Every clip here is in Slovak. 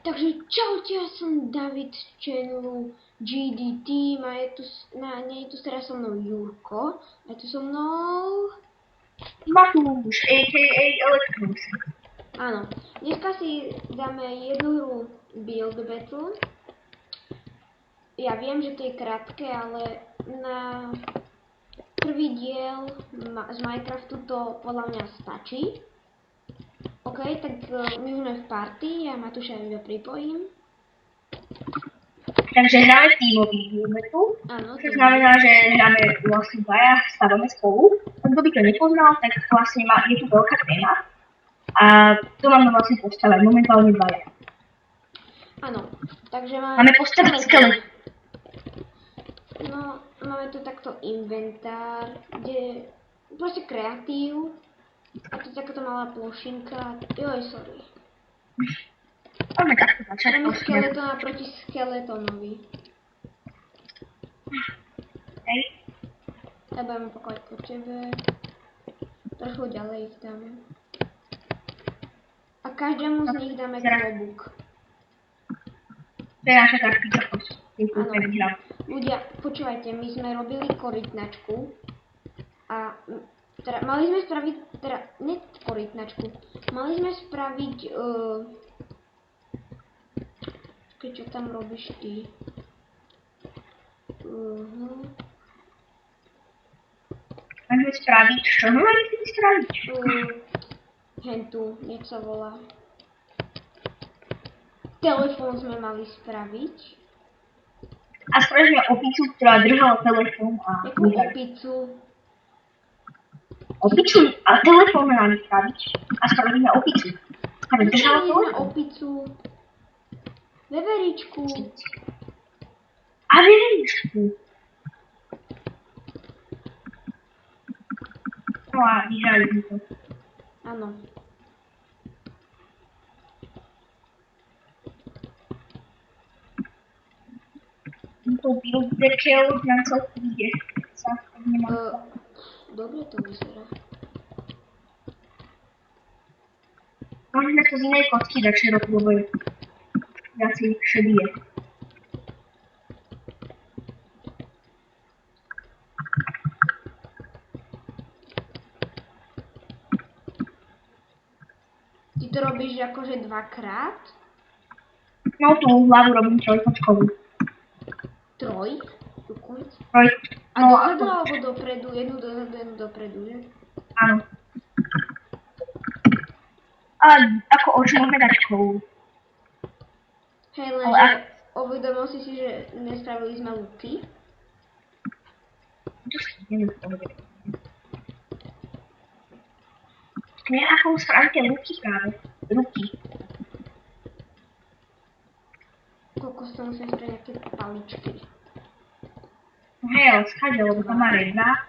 Takže čaute, ja som David z channelu GDT, nie je tu teraz so mnou Jurko, je tu so mnou... Matúš, a.k.a. Electrus. Áno, dneska si dáme jednu hru Build Battle. Ja viem, že to je krátke, ale na prvý diel z Minecraftu to podľa mňa stačí. OK, tak my sme v party, ja Matúša iba pripojím. Takže hráme tímový Build. Áno, To znamená, že hráme vlastne dvaja, stávame spolu. Kto by to nepoznal, tak vlastne je tu veľká téma. A to máme vlastne postavať, momentálne dvaja. Áno, takže Máme postaviť skelet. No, máme tu takto inventár, kde proste kreatív. A tu takáto malá plošinka. Joj, sorry. Poďme takto začať. Máme skeletona proti skeletonovi. Hej. Ja budem pakovať po tebe. Trochu ďalej ich dáme. A každému z nich dáme klobúk. To je naša taktika. Áno. Ľudia, počúvajte, my sme robili korytnačku. A teda mali sme spraviť, ne korytnačku, mali sme spraviť, čo tam robíš ty? Máme spraviť, čo mali si spraviť? Hentu, nech sa volá. Telefón sme mali spraviť. A spravíme opicu, ktorá držala telefón a... Jakú opicu? Opicu a telefón máme spraviť. A spravíme opicu. Ktorá držala telefón. Opicu. Veveričku. A veveričku. No a vyhrali sme to. Áno. To build the kill nám celku ide. Dobre to vyzerá. Môžeme to z inej kocky dať širokú, lebo je viacej šedie. Ty to robíš akože dvakrát? No tú hlavu robím trojkočkovú. Troj? Dokonca? Troj. A No, dozadu alebo dopredu? Jednu dozadu, jednu dopredu, že? áno. A ako oči môžeme dať školu. Hej, lenže uvedomil si, že nespravili sme luky. To si neviem povedať. Nie, ako spravíte ruky práve. Ruky. Koľko z toho musím spraviť nejaké paličky. Hej, ale skáďa, lebo to má jedna.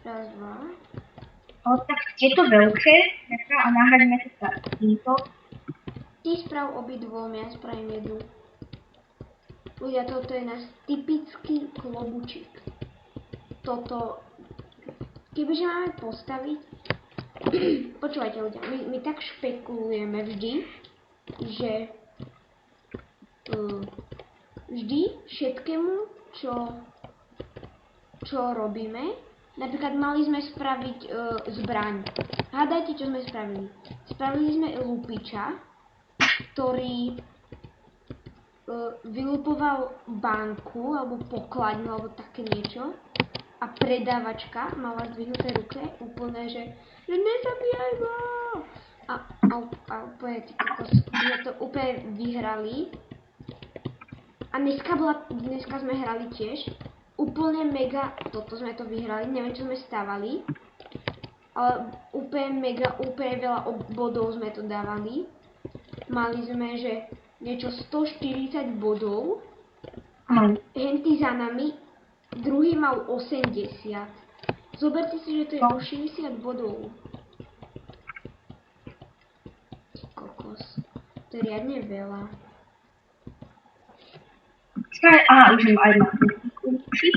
Raz, dva. Ale tak tieto veľké, a nahradíme to týmto. Ty sprav obidvom, ja spravím jednu. Ľudia, toto je náš typický klobučík. Toto, kebyže máme postaviť, počúvajte ľudia, my tak špekulujeme vždy, že vždy všetkému, čo robíme, napríklad mali sme spraviť zbraň. Hádajte, čo sme spravili. Spravili sme lupiča, ktorý vylupoval banku, alebo pokladňu, alebo také niečo. A predávačka mala zdvihnuté ruke, úplne, že nezabíjaj ma! A úplne, sme to úplne vyhrali. A dneska sme hrali tiež. Úplne mega, toto sme to vyhrali, neviem, čo sme stávali. Ale úplne mega, úplne veľa bodov sme to dávali. Mali sme, že niečo 140 bodov. A henty za nami, druhý mal 80. Zoberte si, že to je o 60 bodov. Kokos. To je riadne veľa. Už im aj mám luky.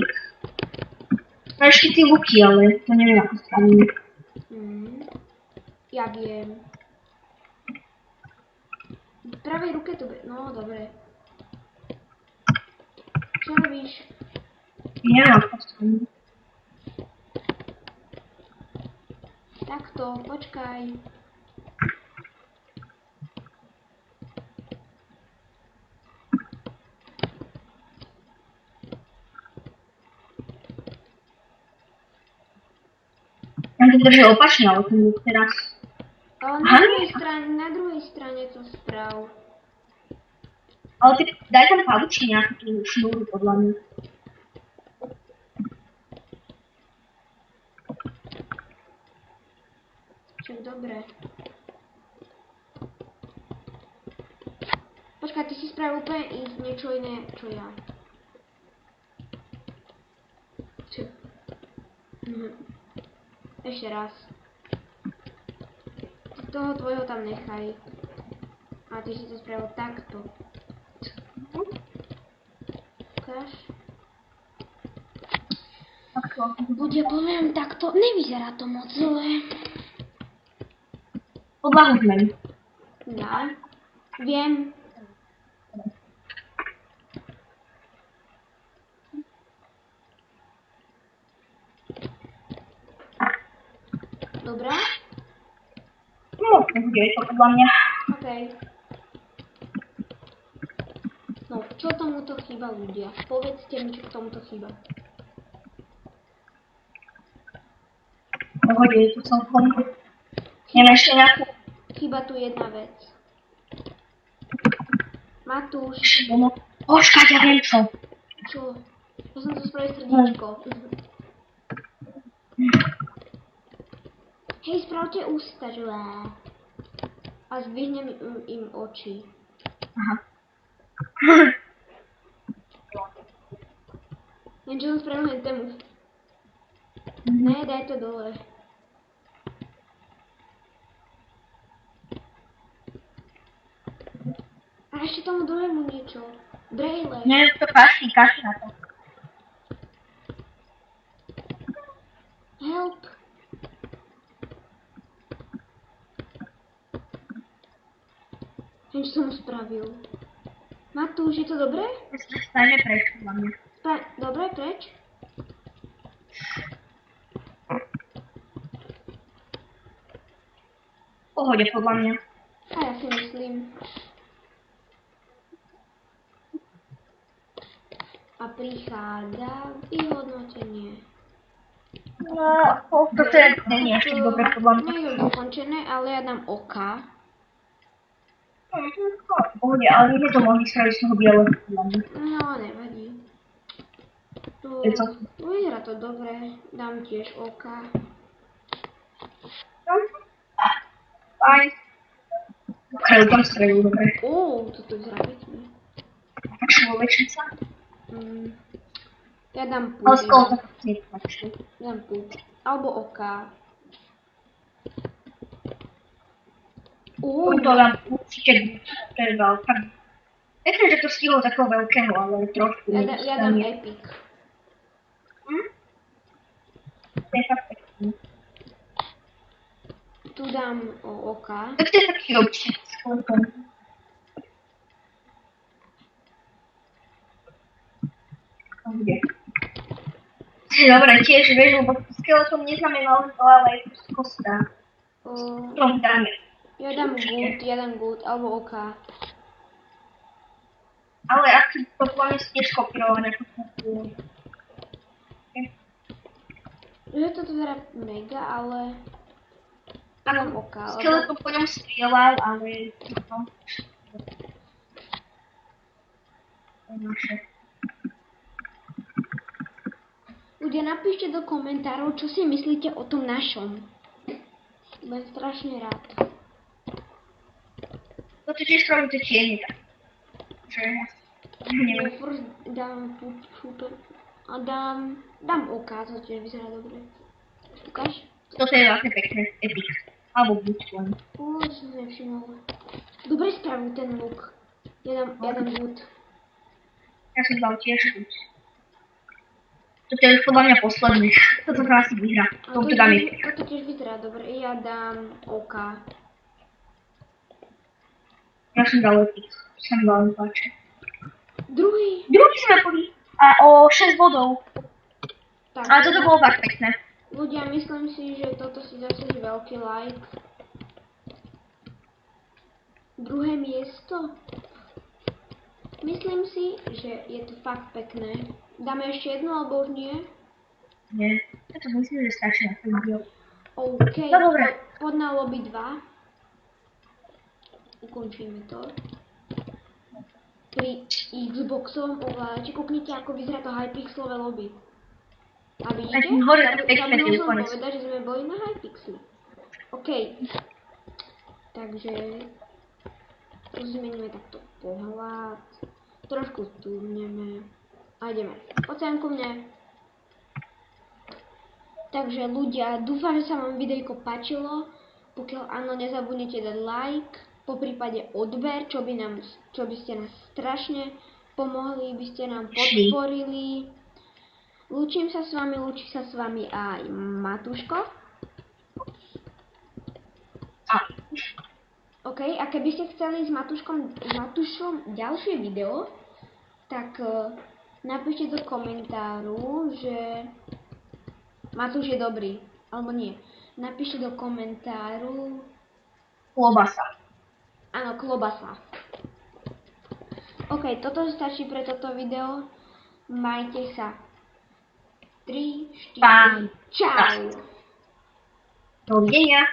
No ešte tie luky, ale to neviem, ako spravíme. Ja viem. pravej ruke to bude. No, dobre. Čo robíš? Ja postavím. Takto, počkaj. Ja to drží opačne, ale ten luk teraz. Ale na druhej strane to sprav. Ale ty daj tam pavučí nejakú šnúru podľa mňa. Však dobre. Počkaj, ty si spravil úplne niečo iné, čo ja. Čo? Ešte raz. Toho tvojho tam nechaj. A ty si to spravil takto. Ukáž. Buď ja poviem takto, nevyzerá to moc zle. Podlahu zmeni. Ja. Viem. Dobrá? No, nebude to podľa mňa. OK. No, čo tomuto chýba ľudia? Povedzte mi, čo k tomuto chýba. Pohode, je to celkom. Neviem ešte nejakú. Chýba tu jedna vec. Matúš. Počkať, ja viem čo. Čo? Ja som to spravil srdíčko. Hej, spravte ústa, že a zdvihnem im oči. Aha. Len čo som spravil len tému. Ne, daj to dole. A ešte tomu druhému niečo. Brejle. Nie, to kaši na to. Help. Čo som spravil? Matúš, je to dobré? To sa stane preč, podľa mňa. Dobre, preč? Pohode, podľa mňa. A ja si myslím. A prichádza vyhodnotenie. No, toto je ešte dobre, podľa mňa. Nie je dokončené, ale ja dám oka. Pohode, ale my to mohli spraviť z toho bieleho, podľa mňa. No, nevadí. Vyzerá to dobre. Dám tiež oka. Fajn. Krajú tam strelú, dobre. Toto vyzerá pekne. Tak človečnica. Ja dám púd. Ale skôr to nepáči. Dám púd. Alebo oka. To dám určite to je veľká. Nechcem, že to stihlo takého veľkého, ale trošku. Ja dám epic. To je fakt pekný. Tu dám oka. Tak to je taký občas. Kde? Dobre, tiež vieš, lebo skeleton neznamená len to, ale aj kosta. Tom dáme. Ja dám good, alebo oka. Ale ak to poviem tiež kopírované, to Je to teda mega, ale dám oka. skeleton po ňom strieľal, ale to je naše. Ľudia, napíšte do komentárov, čo si myslíte o tom našom. Budem strašne rád. To tiež robíte tiene tak. Že neviem. First dám super a dám oka, to tiež vyzerá dobre. Ukáž? Toto je veľmi pekné, epic. Alebo buď len. To som si nevšimol. Dobre spravil ten look. Ja dám good. Ja som dal tiež buď. Toto je už podľa mňa posledný. Toto sa asi vyhrá. Toto dám epic. Toto tiež vyzerá dobre. Ja dám oka. Ja som dal lepík, sa mi veľmi páči. Druhý. Druhý sme boli a o 6 bodov. Tak, Ale toto bolo fakt pekné. ľudia, myslím si, že toto si zaslúži veľký like. Druhé miesto. Myslím si, že je to fakt pekné. Dáme ešte jedno, alebo už nie? Nie, ja to myslím, že strašne na to video. OK, No dobre. poď na lobby 2. Ukončíme to. Pri Xboxovom ovládači kúknite, ako vyzerá to Hypixelové lobby. A vidíte? Zabudol som povedať, že sme boli na Hypixli. OK. Takže zmeníme takto pohľad. Trošku stúhneme. A ideme. Poď sem ku mne. Takže ľudia, dúfam, že sa vám videjko páčilo. Pokiaľ áno, nezabudnite dať like, poprípade odber, čo by ste nás strašne pomohli, by ste nám podporili. Lúčim sa s vami, lúči sa s vami aj Matúško. OK, a keby ste chceli s Matúšom ďalšie video, tak napíšte do komentáru, že Matúš je dobrý, alebo nie. Napíšte do komentáru... Klobasa. Áno, klobasa. OK, toto stačí pre toto video. Majte sa. 3, 4, čau. Dovidenia.